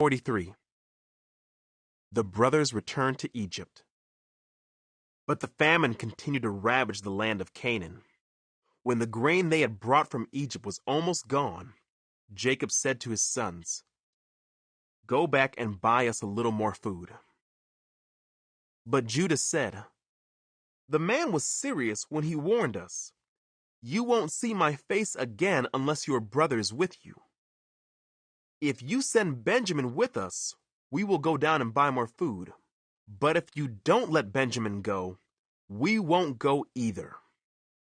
43. The brothers returned to Egypt. But the famine continued to ravage the land of Canaan. When the grain they had brought from Egypt was almost gone, Jacob said to his sons, "Go back and buy us a little more food." But Judah said, "The man was serious when he warned us. You won't see my face again unless your brother is with you. If you send Benjamin with us, we will go down and buy more food. But if you don't let Benjamin go, we won't go either.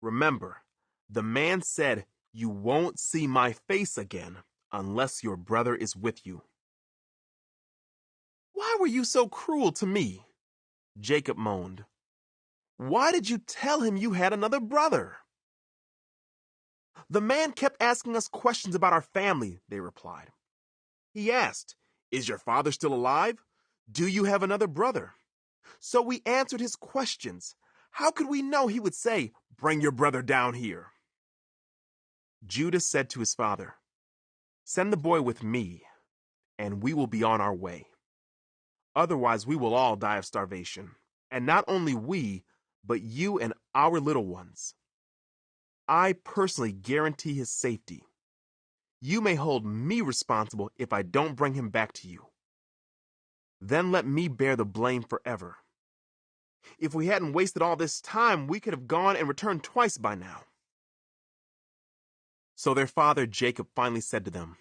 Remember, the man said, 'You won't see my face again unless your brother is with you.'" "Why were you so cruel to me?" Jacob moaned. "Why did you tell him you had another brother?" "The man kept asking us questions about our family," they replied. "He asked, 'Is your father still alive? Do you have another brother?' So we answered his questions. How could we know he would say, 'Bring your brother down here'?" Judah said to his father, "Send the boy with me, and we will be on our way. Otherwise we will all die of starvation, and not only we, but you and our little ones. I personally guarantee his safety. You may hold me responsible if I don't bring him back to you. Then let me bear the blame forever. If we hadn't wasted all this time, we could have gone and returned twice by now." So their father Jacob finally said to them,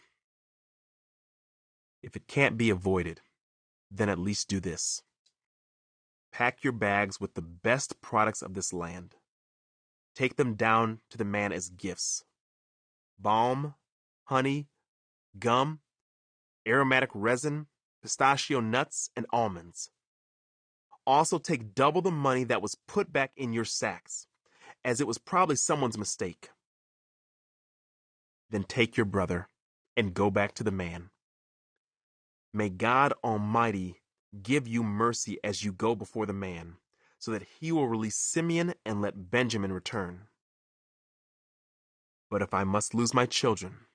"If it can't be avoided, then at least do this. Pack your bags with the best products of this land. Take them down to the man as gifts: balm, honey, gum, aromatic resin, pistachio nuts, and almonds. Also take double the money that was put back in your sacks, as it was probably someone's mistake. Then take your brother and go back to the man. May God Almighty give you mercy as you go before the man, so that he will release Simeon and let Benjamin return. But if I must lose my children,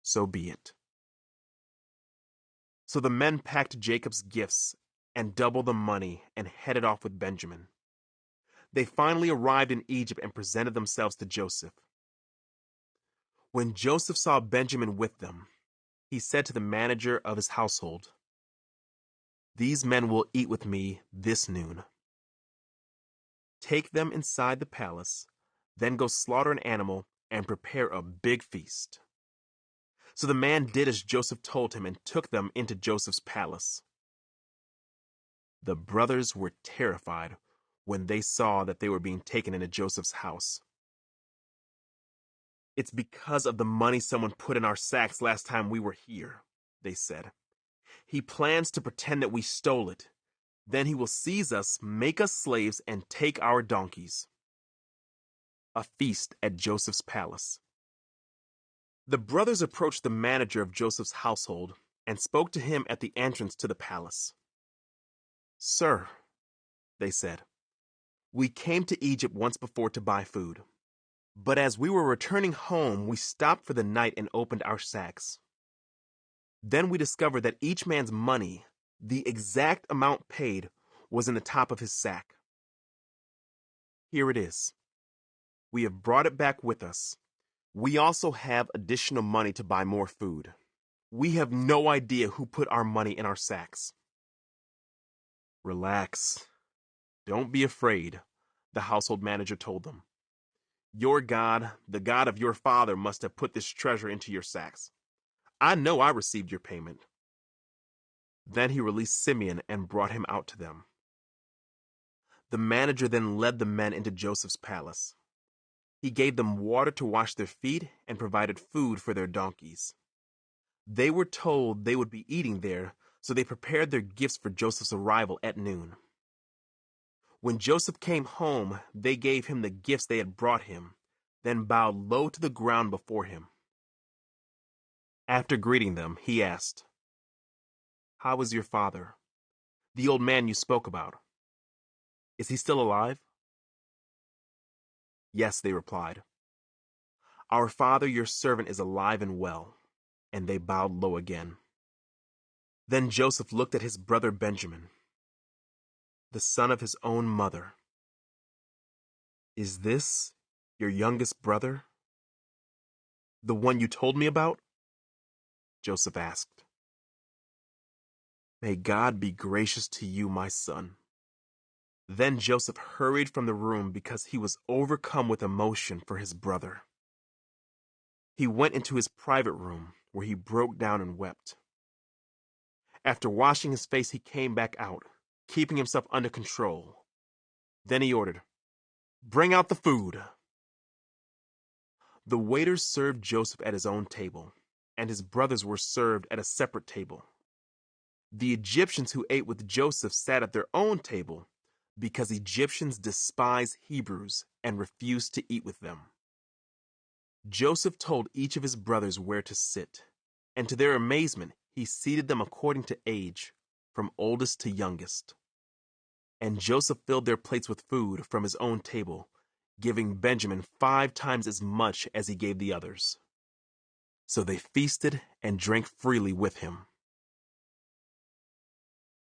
so be it." So the men packed Jacob's gifts and doubled the money and headed off with Benjamin. They finally arrived in Egypt and presented themselves to Joseph. When Joseph saw Benjamin with them, he said to the manager of his household, "These men will eat with me this noon. Take them inside the palace, then go slaughter an animal and prepare a big feast." So the man did as Joseph told him and took them into Joseph's palace. The brothers were terrified when they saw that they were being taken into Joseph's house. "It's because of the money someone put in our sacks last time we were here," they said. "He plans to pretend that we stole it. Then he will seize us, make us slaves, and take our donkeys." A feast at Joseph's palace. The brothers approached the manager of Joseph's household and spoke to him at the entrance to the palace. "Sir," they said, "we came to Egypt once before to buy food. But as we were returning home, we stopped for the night and opened our sacks. Then we discovered that each man's money, the exact amount paid, was in the top of his sack. Here it is. We have brought it back with us. We also have additional money to buy more food. We have no idea who put our money in our sacks." "Relax. Don't be afraid," the household manager told them. "Your God, the God of your father, must have put this treasure into your sacks. I know I received your payment." Then he released Simeon and brought him out to them. The manager then led the men into Joseph's palace. He gave them water to wash their feet and provided food for their donkeys. They were told they would be eating there, so they prepared their gifts for Joseph's arrival at noon. When Joseph came home, they gave him the gifts they had brought him, then bowed low to the ground before him. After greeting them, he asked, "How is your father, the old man you spoke about? Is he still alive?" "Yes," they replied. "Our father, your servant, is alive and well," and they bowed low again. Then Joseph looked at his brother Benjamin, the son of his own mother. Is this your youngest brother? The one you told me about? Joseph asked. May God be gracious to you, my son. Then Joseph hurried from the room because he was overcome with emotion for his brother. He went into his private room where he broke down and wept. After washing his face, he came back out, keeping himself under control. Then he ordered, "Bring out the food." The waiters served Joseph at his own table, and his brothers were served at a separate table. The Egyptians who ate with Joseph sat at their own table because Egyptians despise Hebrews and refused to eat with them. Joseph told each of his brothers where to sit, and to their amazement, he seated them according to age, from oldest to youngest. And Joseph filled their plates with food from his own table, giving Benjamin 5 times as much as he gave the others. So they feasted and drank freely with him.